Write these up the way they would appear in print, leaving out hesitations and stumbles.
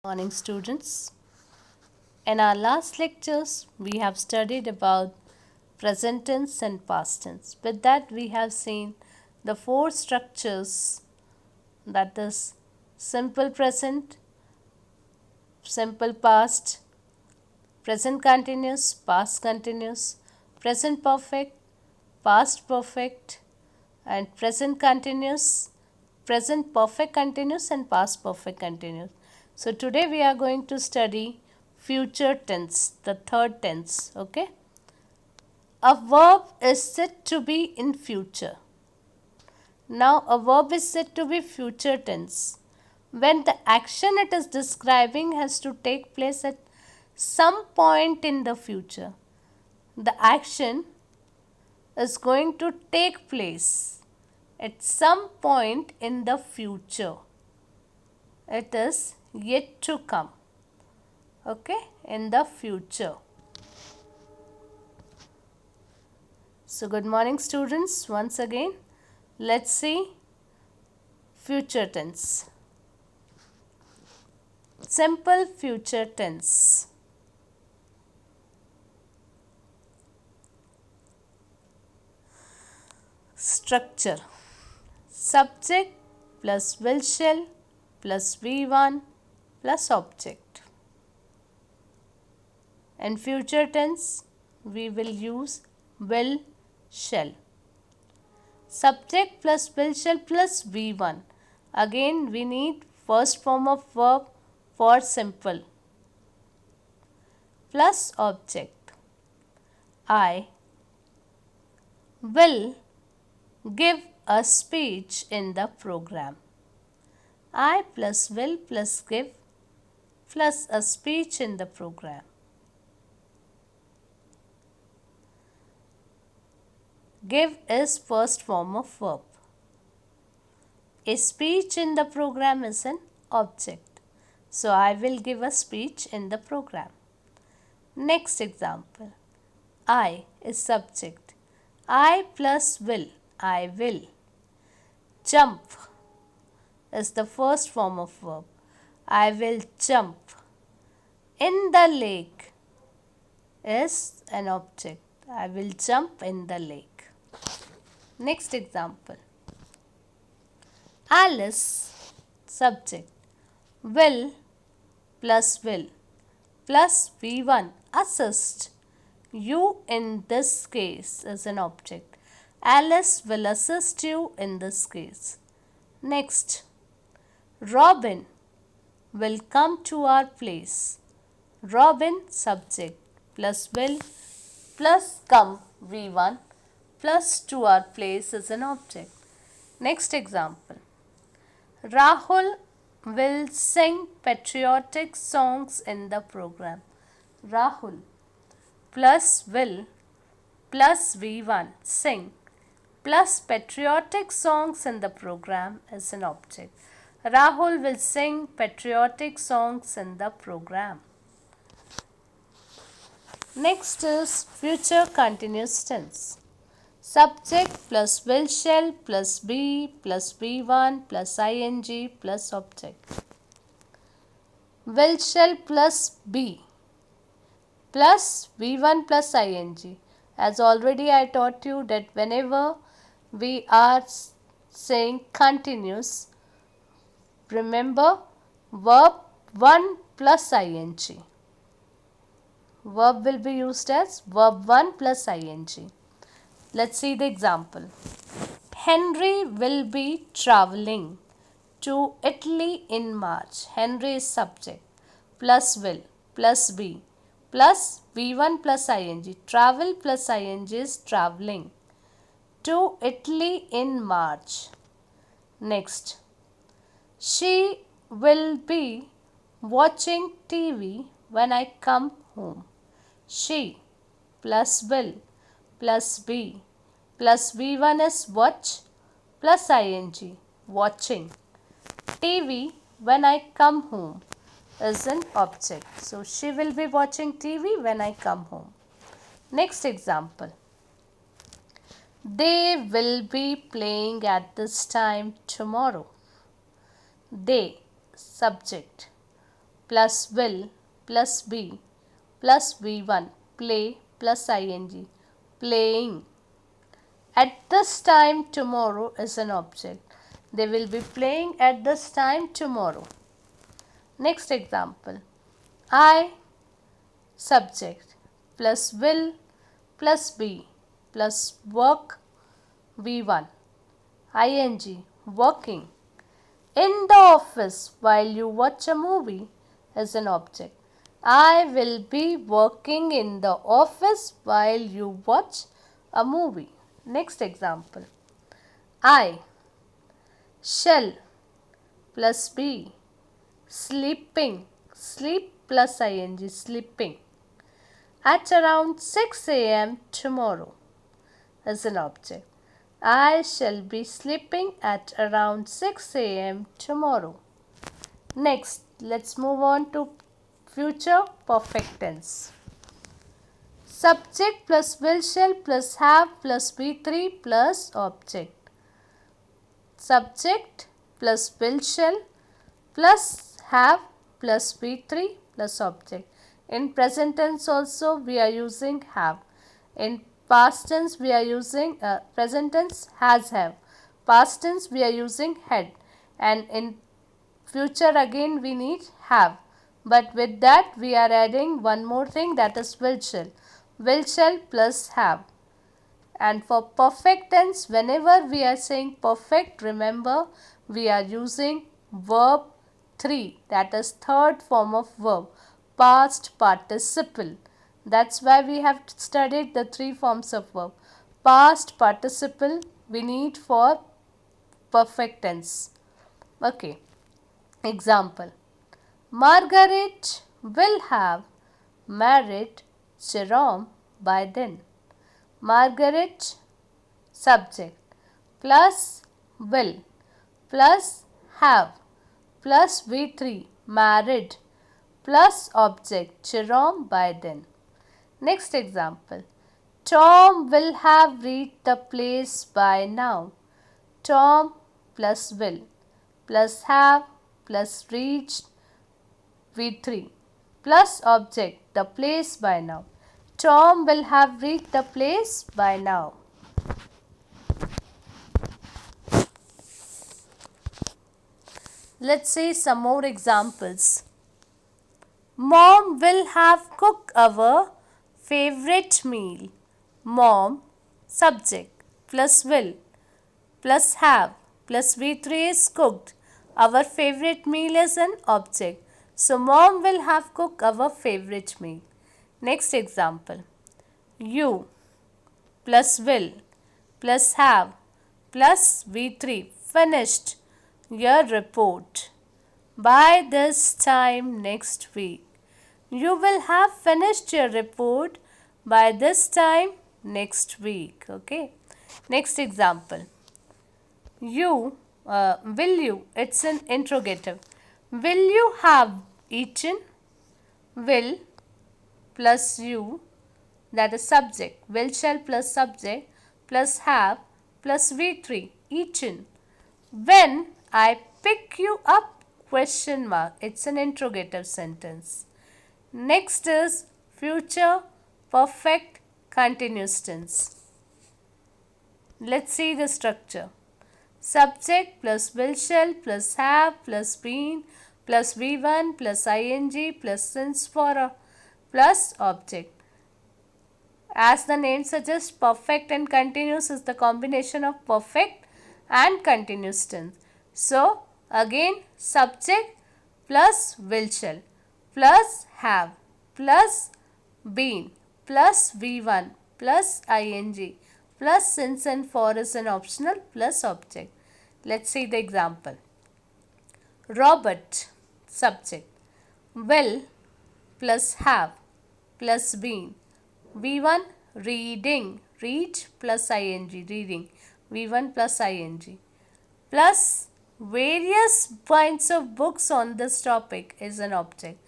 Morning, students. In our last lectures, we have studied about present tense and past tense. With that, we have seen the four structures, that is simple present, simple past, present continuous, past continuous, present perfect, past perfect, and present continuous, present perfect continuous, and past perfect continuous. So today we are going to study future tense, the third tense. Okay, a verb is said to be in future. Now a verb is said to be future tense when the action it is describing has to take place at some point in the future. The action is going to take place at some point in the future. It is yet to come. Okay, in the future. So, good morning, students. Once again, let's see future tense. Simple future tense. Structure: subject plus will shall plus V1 plus object. In future tense, we will use will shall. Subject plus will shall plus V1. Again, we need first form of verb for simple plus object. I will give a speech in the program. I plus will plus give plus a speech in the program. Give is first form of verb. A speech in the program is an object. So I will give a speech in the program. Next example. I is subject. I plus will. I will. Jump is the first form of verb. I will jump. In the lake is an object. I will jump in the lake. Next example. Alice, subject. Will plus V1 assist. You in this case is an object. Alice will assist you in this case. Next. Robin will come to our place. Robin, subject, plus will plus come V1 plus to our place is an object. Next example. Rahul will sing patriotic songs in the program. Rahul plus will plus V1 sing plus patriotic songs in the program is an object. Rahul will sing patriotic songs in the program. Next is future continuous tense. Subject plus will shall plus be plus V1 plus ing plus object. Will shall plus be plus V1 plus ing. As already I taught you that whenever we are saying continuous, remember verb 1 plus ing. Verb will be used as verb 1 plus ing. Let's see the example. Henry will be traveling to Italy in March. Henry is subject plus will plus be plus V1 plus ing. Travel plus ing is traveling to Italy in March. Next. She will be watching TV when I come home. She plus will plus be plus V1 is watch plus ing watching. TV when I come home is an object. So she will be watching TV when I come home. Next example. They will be playing at this time tomorrow. They, subject, plus will plus be plus V1 play plus ing playing. At this time tomorrow is an object. They will be playing at this time tomorrow. Next example. I subject plus will plus be plus work V1 ing working. In the office while you watch a movie is an object. I will be working in the office while you watch a movie. Next example. I shall plus be sleeping sleep plus ing sleeping at around 6 a.m. tomorrow is an object. I shall be sleeping at around 6 a.m. tomorrow. Next, let's move on to future perfect tense. Subject plus will shall plus have plus be3 plus object. Subject plus will shall plus have plus be3 plus object. In present tense also we are using have. In past tense we are using present tense has have. Past tense we are using had. And in future again we need have. But with that we are adding one more thing, that is will shall. Will shall plus have. And for perfect tense, whenever we are saying perfect, remember we are using verb 3, that is third form of verb, past participle. That's why we have studied the 3 forms of verb. Past participle we need for perfect tense. Okay. Example. Margaret will have married Jerome by then. Margaret subject plus will plus have plus V3 married plus object Jerome by then. Next example. Tom will have reached the place by now. Tom plus will plus have plus reached V3 plus object the place by now. Tom will have reached the place by now. Let's see some more examples. Mom will have cooked our favorite meal. Mom subject plus will plus have plus V3 is cooked. Our favorite meal is an object. So mom will have cooked our favorite meal. Next example. You plus will plus have plus V3 finished your report by this time next week. You will have finished your report by this time next week. Okay. Next example. You, will you, it's an interrogative. Will you have eaten? Will plus you, that is subject. Will shall plus subject plus have plus V3 eaten. When I pick you up question mark, it's an interrogative sentence. Next is future perfect continuous tense. Let's see the structure. Subject plus will shall plus have plus been plus V1 plus ing plus since for a plus object. As the name suggests, perfect and continuous is the combination of perfect and continuous tense. So, again subject plus will shall plus have plus been plus V1 plus ing plus since and for is an optional plus object. Let's see the example. Robert subject will plus have plus been V1 reading read plus ing reading V1 plus ing plus various kinds of books on this topic is an object.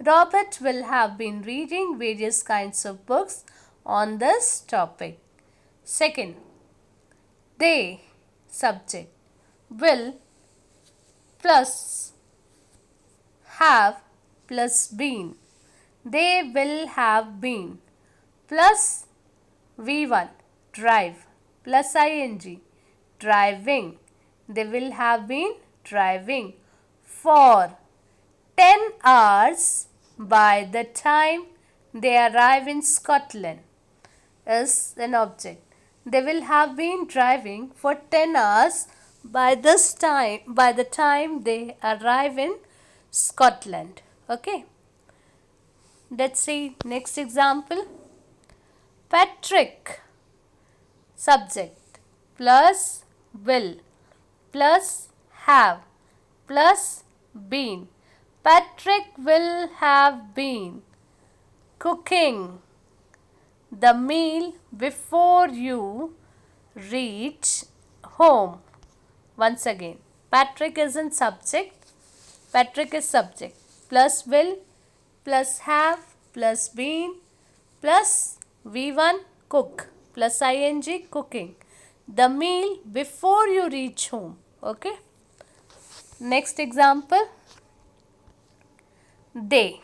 Robert will have been reading various kinds of books on this topic. Second, they subject will plus have plus been. They will have been plus V1 drive plus ing driving. They will have been driving for 10 hours by the time they arrive in Scotland is an object. They will have been driving for 10 hours by the time they arrive in Scotland. Okay. Let's see next example. Patrick subject plus will plus have plus been. Patrick will have been cooking the meal before you reach home. Once again, Patrick isn't subject, Patrick is subject plus will plus have plus been plus V1 cook plus ing cooking the meal before you reach home. Okay. Next example. They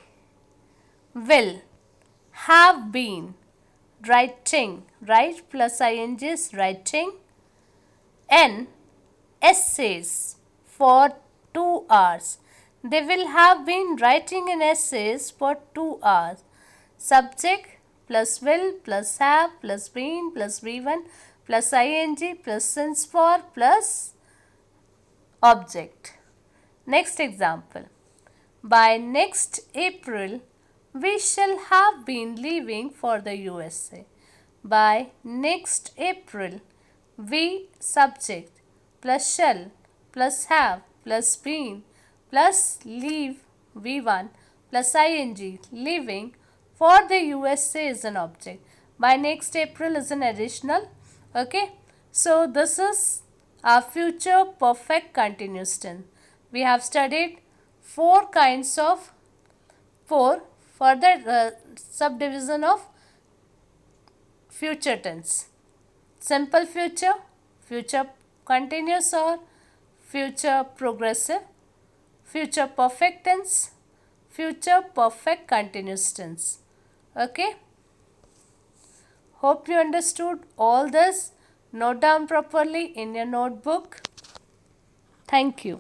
will have been writing, write plus ing is writing an essays for 2 hours. They will have been writing an essays for 2 hours. Subject plus will plus have plus been plus V1 plus ing plus since for plus object. Next example. By next April, we shall have been leaving for the USA. By next April, we subject plus shall plus have plus been plus leave V1 plus ing leaving for the USA is an object. By next April is an additional. Okay. So this is our future perfect continuous tense. We have studied four further subdivision of future tense. Simple future, future continuous or future progressive, future perfect tense, future perfect continuous tense. Okay. Hope you understood all this. Note down properly in your notebook. Thank you.